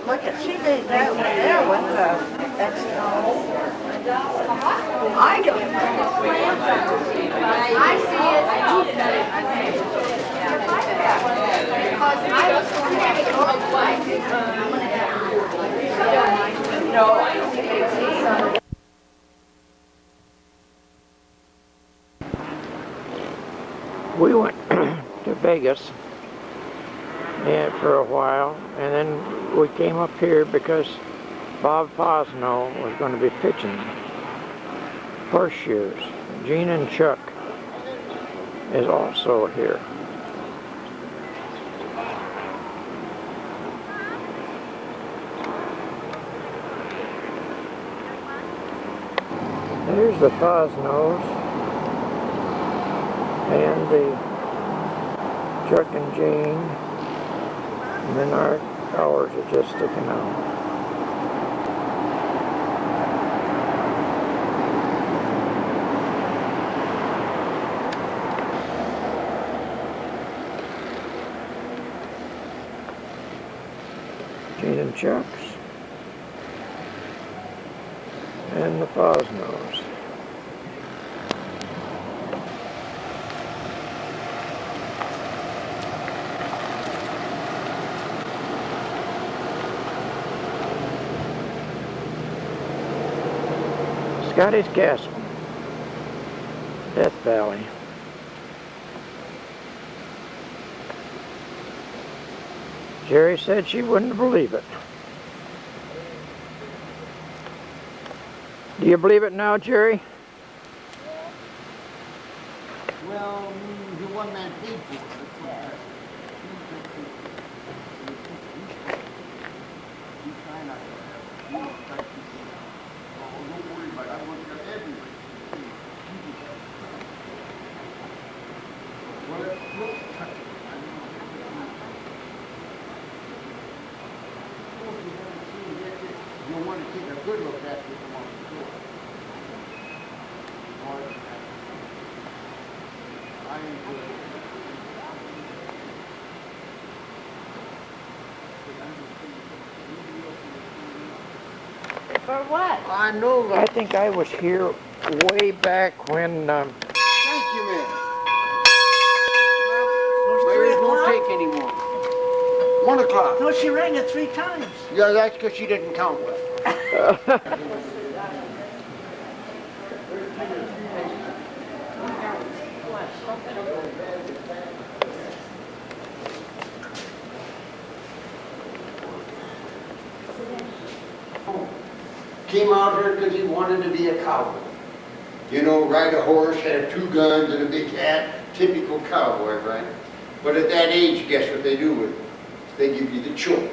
look at, she did that one there with that's, I don't know. I see it. Because I was going to have no, I don't think it's We went to Vegas for a while, and then we came up here because Bob Fosno was going to be pitching horseshoes. Gene and Chuck is also here. There's the Fosnos and the Chuck and Gene, and then ours are just sticking out. Gene and Chuck's and the Fosnos. Scotty's Castle, Death Valley. Jerry said she wouldn't believe it. Do you believe it now, Jerry? Well, the one man paid for it. He's trying not to. Oh, don't worry about it. I want to go everywhere. Well, look. You'll want to take a good look at it from off the door. I enjoy it. for what? I know I that. think I was here way back when Thank you, man. Maybe it won't take anymore. 1 o'clock. No, she rang it 3 times. Yeah, that's because she didn't count well. Came out here because he wanted to be a cowboy. You know, ride a horse, have 2 guns and a big hat, typical cowboy, right? But at that age, guess what they do with it? They give you the chores.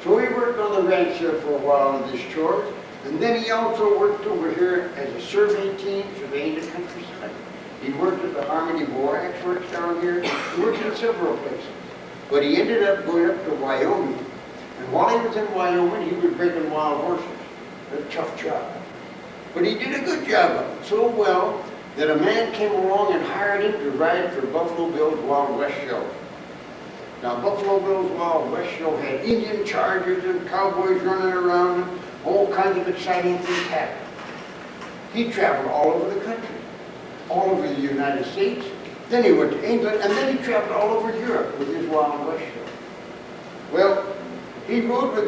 So he worked on the ranch there for a while on this chores, and then he also worked over here as a survey team, surveying the countryside. He worked at the Harmony Borax Works down here. He worked in several places. But he ended up going up to Wyoming, and while he was in Wyoming, he was breaking wild horses. A tough job. But he did a good job of it, so well that a man came along and hired him to ride for Buffalo Bill's Wild West Show. Now, Buffalo Bill's Wild West Show had Indian chargers and cowboys running around and all kinds of exciting things happened. He traveled all over the country, all over the United States. Then he went to England, and then he traveled all over Europe with his Wild West Show. Well, he rode with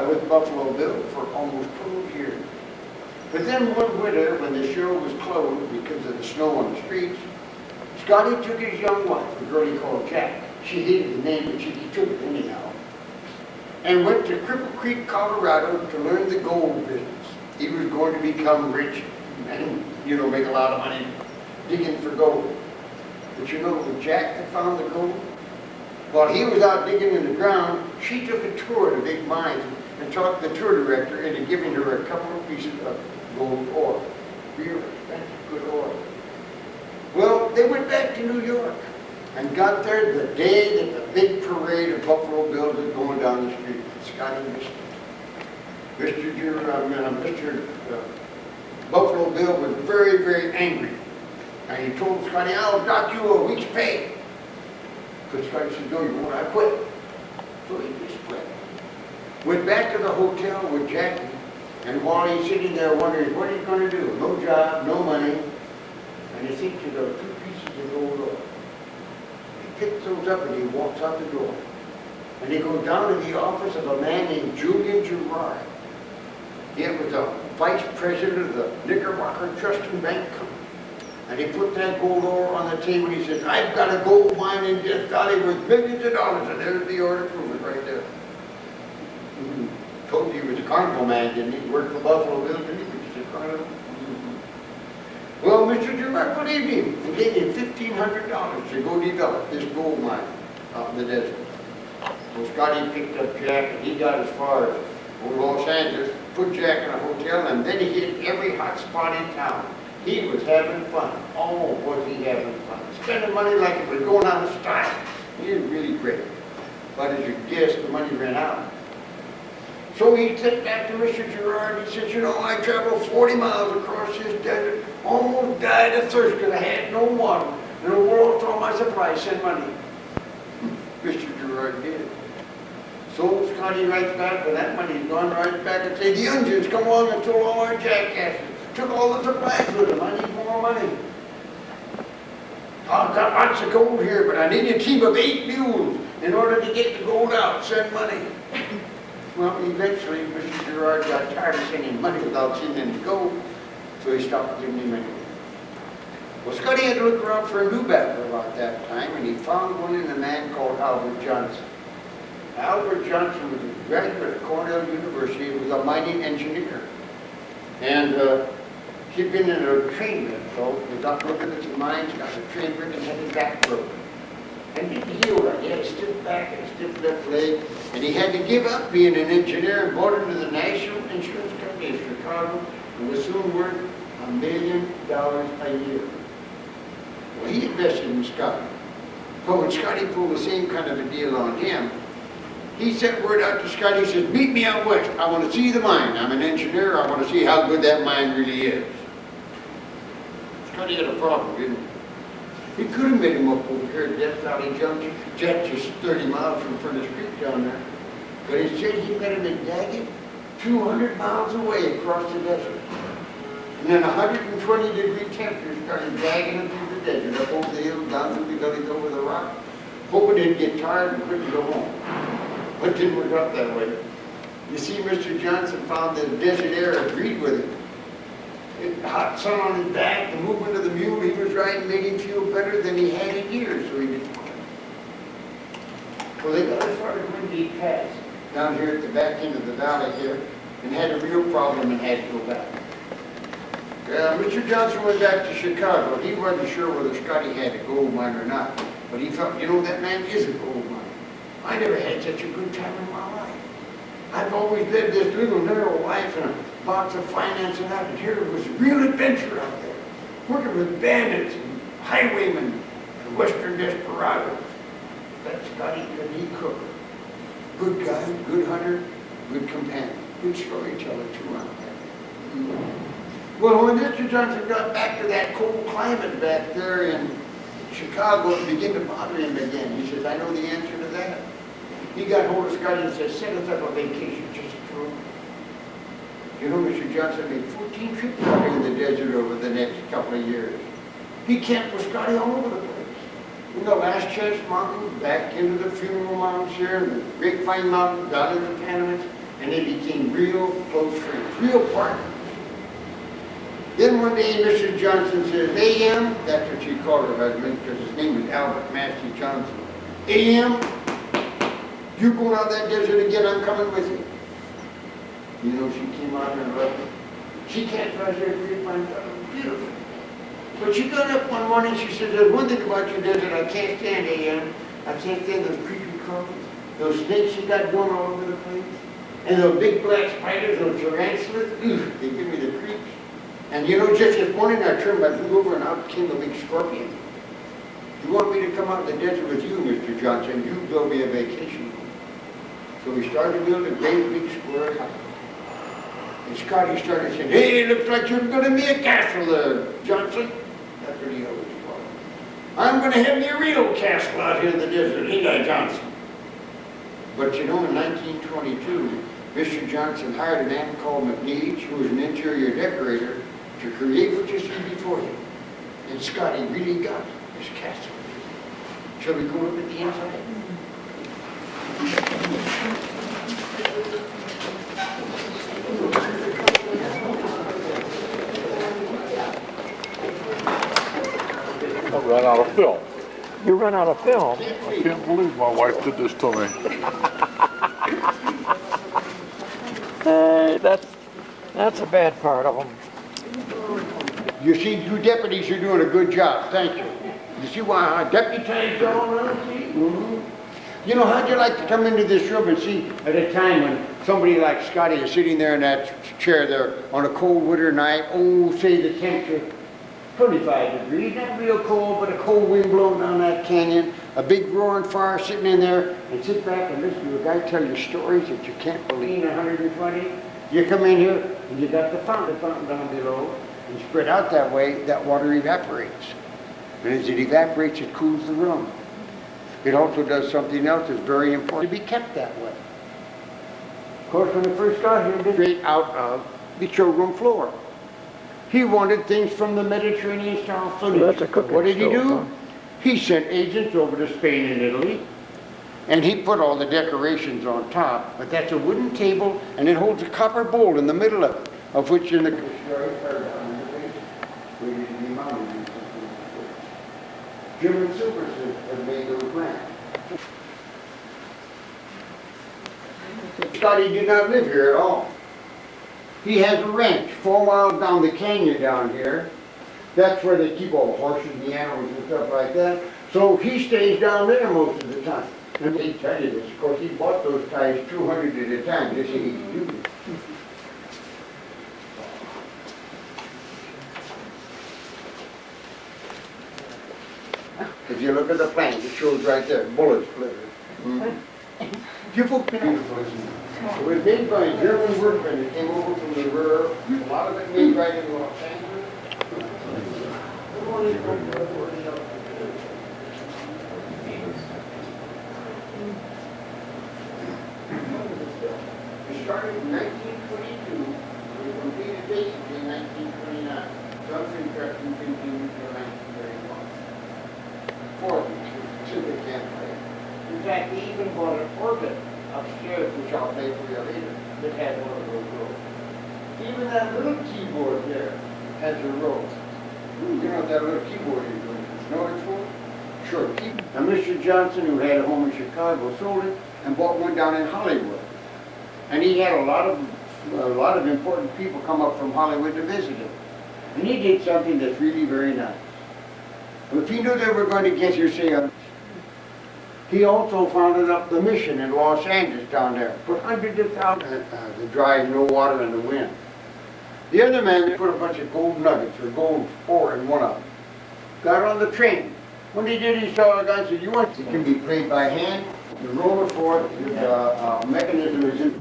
with Buffalo Bill for almost 12 years. But then one winter, when the show was closed because of the snow on the streets, Scotty took his young wife, a girl he called Jack. She hated the name, but he took it anyhow. And went to Cripple Creek, Colorado to learn the gold business. He was going to become rich and, you know, make a lot of money digging for gold. But you know, when Jack had found the gold, while he was out digging in the ground, she took a tour to big mines and talked the tour director into giving her a couple of pieces of gold ore. Real expensive, good ore. Well, they went back to New York and got there the day that the big parade of Buffalo Bills was going down the street. Scotty missed it. Mr. Buffalo Bill was very, very angry. And he told Scotty, I'll dock you a week's pay. Because Scotty said, no, you won't, I quit. So he just quit. Went back to the hotel with Jackie, and while he's sitting there wondering what he's going to do, no job, no money, and he thinks he got 2 pieces of gold off. He picks those up and he walks out the door. And he goes down to the office of a man named Julian Gerard. He was the vice president of the Knickerbocker Trust and Bank Company. And he put that gold ore on the table and he said, I've got a gold mine in Death Valley worth millions of dollars. And there's the order proof it right there. Told you he was a carnival man, didn't he? He worked for Buffalo Bill, didn't he? He was a carnival. Well, Mr. Gerard believed him and gave him $1,500 to go develop this gold mine out in the desert. So Scotty picked up Jack and he got as far as Los Angeles, put Jack in a hotel, and then he hit every hot spot in town. He was having fun. Oh, was he having fun. Spending money like it was going out of style. He was really great. But as you guess, the money ran out. So he said back to Mr. Gerard, he said, you know, I traveled 40 miles across this desert, almost died of thirst because I had no water. And the world told my supply, send money. Mr. Gerard did it. So Scotty writes back, but that money's gone right back and say, the Indians come along and stole all our jackasses. Took all the supplies with them. I need more money. I've got lots of gold here, but I need a team of 8 mules in order to get the gold out. Send money. Well, eventually, Mr. Gerard got tired of sending money without seeing any gold, so he stopped giving him any. Well, Scotty had to look around for a new backer about that time, and he found one in a man called Albert Johnson. Albert Johnson was a graduate of Cornell University. He was a mining engineer. And he'd been in a train wreck, so he got looking at the mines, got the train wreck, and had his back broken. And he healed it. He had a stiff back and a stiff left leg, and he had to give up being an engineer and bought into the National Insurance Company of Chicago, and was soon worth $1 million a year. Well, he invested in Scotty. But when Scotty pulled the same kind of a deal on him, he sent word out to Scotty. He said, meet me out west. I want to see the mine. I'm an engineer. I want to see how good that mine really is. Scotty had a problem, didn't he? He could have met him up over here at Death Valley Junction, just 30 miles from Furnace Creek down there. But instead he met him in Daggett, 200 miles away across the desert. And then 120-degree temperatures started dragging him through the desert, up over the hills, down through the gullies, over the rock, hoping he'd get tired and quickly go home. But it didn't work out that way. You see, Mr. Johnson found that the desert air agreed with him. The hot sun on his back, the movement of the mule he was riding made him feel better than he had in years, so he didn't quit. Well, they got as far as Windy Pass, down here at the back end of the valley here, and had a real problem and had to go back. Mr. Johnson went back to Chicago. He wasn't sure whether Scotty had a gold mine or not, but he felt, you know, that man is a gold mine. I never had such a good time in my life. I've always lived this little narrow life and lots of finance and that, and here was real adventure out there. Working with bandits and highwaymen and western desperados. That Scotty could he cook. Good guy, good hunter, good companion, good storyteller too out there. Well, when Mr. Johnson got back to that cold climate back there in Chicago, it began to bother him again. He says, I know the answer to that. He got hold of Scotty and said, set us up a vacation just to throw. You know, Mr. Johnson made 14 trips out here in the desert over the next couple of years. He camped with Scotty all over the place. In the Last Chance Mountains, back into the Funeral Mountains here, and the Grapevine Mountains, down in the Panamas, and they became real close friends, real partners. Then one day, Mr. Johnson says, A.M., that's what she called her husband, because his name was Albert Massey Johnson. A.M., you going out that desert again, I'm coming with you. You know, she came out and loved him. She can't drive there to Grapevine Mountains, beautiful. But she got up one morning, she said, there's one thing about your desert I can't stand, A.M. I can't stand those creepy crawlers, those snakes you got going all over the place, and those big black spiders, those tarantulas, they give me the creeps. And you know, just this morning I turned my blue over and out came a big scorpion. You want me to come out in the desert with you, Mr. Johnson, you build me a vacation home. So we started to build a great big square house. And Scotty started saying, hey, it looks like you're building me a castle there, Johnson. That's what he always called it. I'm going to have me a real castle out here in the desert, ain't I, Johnson? But you know, in 1922, Mr. Johnson hired a man called McNeach, who was an interior decorator, to create what you see before you. And Scotty really got his castle. Shall we go look at the inside? I ran out of film. You run out of film. I can't believe my wife did this to me. Hey, that's a bad part of them. You see, you deputies are doing a good job. Thank you. You see why I deputized you all around, see? You know, how'd you like to come into this room and see at a time when somebody like Scotty is sitting there in that chair there on a cold winter night, oh, say the temperature 25 degrees, not real cold, but a cold wind blowing down that canyon, a big roaring fire sitting in there, and sit back and listen to a guy tell you stories that you can't believe. 120, you come in here and you got the fountain down below, and spread out that way, that water evaporates. And as it evaporates, it cools the room. It also does something else that's very important to be kept that way. Of course, when I first got here, straight out of the showroom floor. He wanted things from the Mediterranean style furniture. That's a cooking What did he do? stove, huh? He sent agents over to Spain and Italy, and he put all the decorations on top. But that's a wooden table, and it holds a copper bowl in the middle of it, of which in the German superstars have made those plans. Scotty did not live here at all. He has a ranch 4 miles down the canyon down here. That's where they keep all the horses and the animals and stuff like that. So he stays down there most of the time. And they tell you this, of course, he bought those ties 200 at a time, just so he could do this. If you look at the plans, it shows right there, bullet splitter. Beautiful, beautiful. It was made by a German workman that came over from the Ruhr. A lot of it made right in Los Angeles. It started in 1922. We completed basically in 1929. Some construction continued until 1931. Simply can't play. In fact, he even bought an organ upstairs, which I'll play for you later, that had one of those rows. Even that little keyboard there has a row. You know what that little keyboard is doing? You know what it's for? Sure, keyboard. Now, Mr. Johnson, who had a home in Chicago, sold it and bought one down in Hollywood. And he had a lot of important people come up from Hollywood to visit him. And he did something that's really very nice. If he knew they were going to get here, say, he also founded up the mission in Los Angeles down there. Put hundreds of thousands to drive no water in the wind. The other man put a bunch of gold nuggets or gold ore in one of them. Got on the train. When he did, he saw a guy and said, "You want?" It can be played by hand. The roller for it, the mechanism is in.